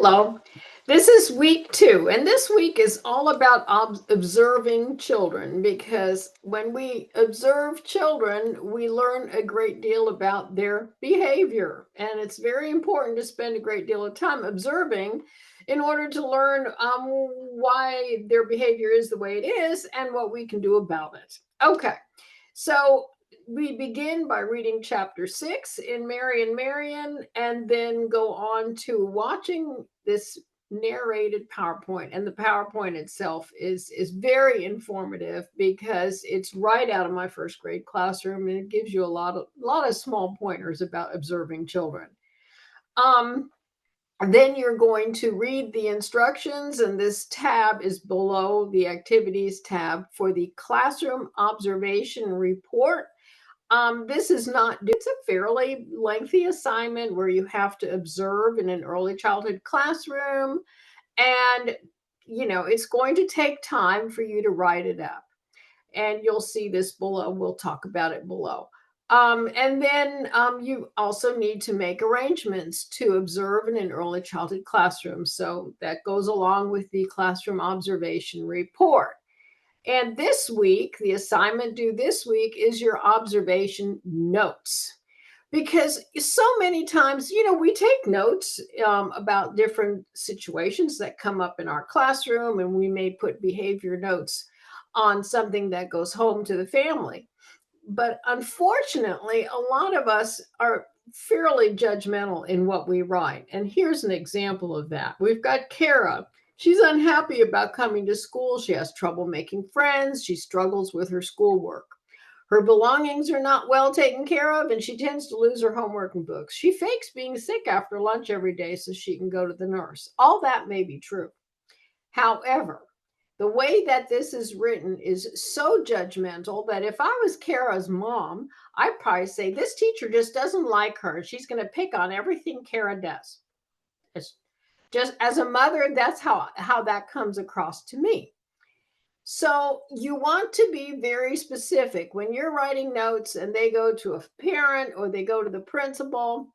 Hello. This is week 2, and this week is all about observing children because when we observe children, we learn a great deal about their behavior. And it's very important to spend a great deal of time observing in order to learn why their behavior is the way it is and what we can do about it. Okay, so we begin by reading chapter 6 in Mary and Marian, and then go on to watching this narrated PowerPoint. And the PowerPoint itself is very informative because it's right out of my first grade classroom, and it gives you a lot of small pointers about observing children. Um, then you're going to read the instructions, and this tab is below the activities tab for the classroom observation report. This is not, it's a fairly lengthy assignment where you have to observe in an early childhood classroom. And, it's going to take time for you to write it up. And you'll see this below. We'll talk about it below. And then you also need to make arrangements to observe in an early childhood classroom. So that goes along with the classroom observation report. And this week, the assignment due this week is your observation notes. Because so many times, we take notes about different situations that come up in our classroom, and we may put behavior notes on something that goes home to the family. But unfortunately, a lot of us are fairly judgmental in what we write. And here's an example of that. We've got Kara. She's unhappy about coming to school. She has trouble making friends. She struggles with her schoolwork. Her belongings are not well taken care of, and she tends to lose her homework and books. She fakes being sick after lunch every day so she can go to the nurse. All that may be true. However, the way that this is written is so judgmental that if I was Kara's mom, I'd probably say this teacher just doesn't like her. She's going to pick on everything Kara does. It's just as a mother, that's how that comes across to me. So you want to be very specific when you're writing notes and they go to a parent or they go to the principal.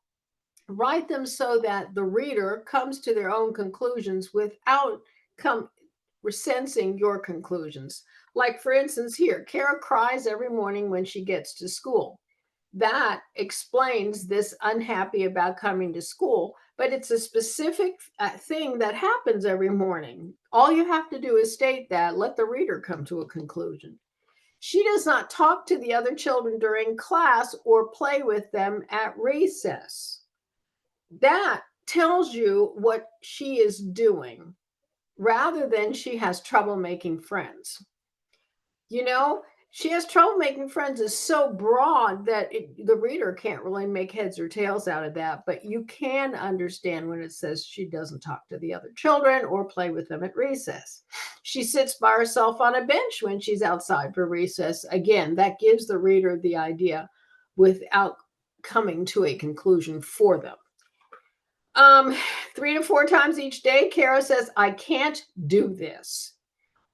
Write them so that the reader comes to their own conclusions without sensing your conclusions. Like, for instance, here, Kara cries every morning when she gets to school. That explains this unhappy about coming to school, but it's a specific thing that happens every morning. All you have to do is state that, let the reader come to a conclusion. She does not talk to the other children during class or play with them at recess. That tells you what she is doing rather than she has trouble making friends. She has trouble making friends is so broad that the reader can't really make heads or tails out of that, but you can understand when it says she doesn't talk to the other children or play with them at recess. She sits by herself on a bench when she's outside for recess. Again, that gives the reader the idea without coming to a conclusion for them. 3 to 4 times each day, Kara says, I can't do this.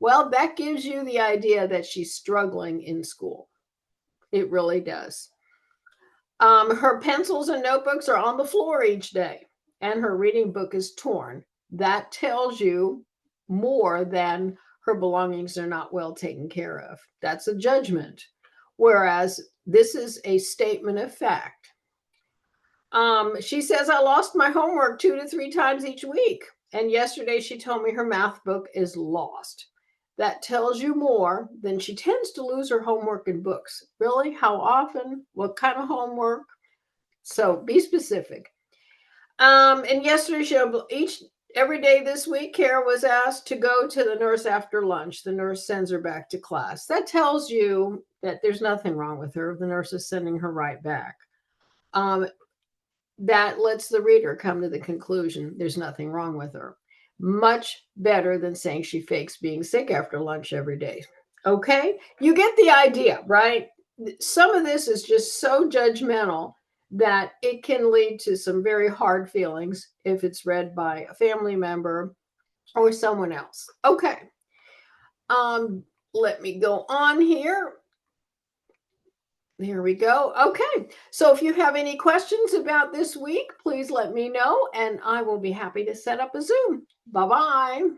Well, that gives you the idea that she's struggling in school. It really does. Her pencils and notebooks are on the floor each day, and her reading book is torn. That tells you more than her belongings are not well taken care of. That's a judgment, whereas this is a statement of fact. She says, I lost my homework 2 to 3 times each week, and yesterday she told me her math book is lost. That tells you more than she tends to lose her homework and books. Really? How often? What kind of homework? So be specific. And yesterday, every day this week, Kara was asked to go to the nurse after lunch. The nurse sends her back to class. That tells you that there's nothing wrong with her. The nurse is sending her right back. That lets the reader come to the conclusion there's nothing wrong with her. Much better than saying she fakes being sick after lunch every day. Okay? You get the idea, right? Some of this is just so judgmental that it can lead to some very hard feelings if it's read by a family member or someone else. Okay. Let me go on here. There we go. Okay. So if you have any questions about this week, please let me know and I will be happy to set up a Zoom. Bye bye.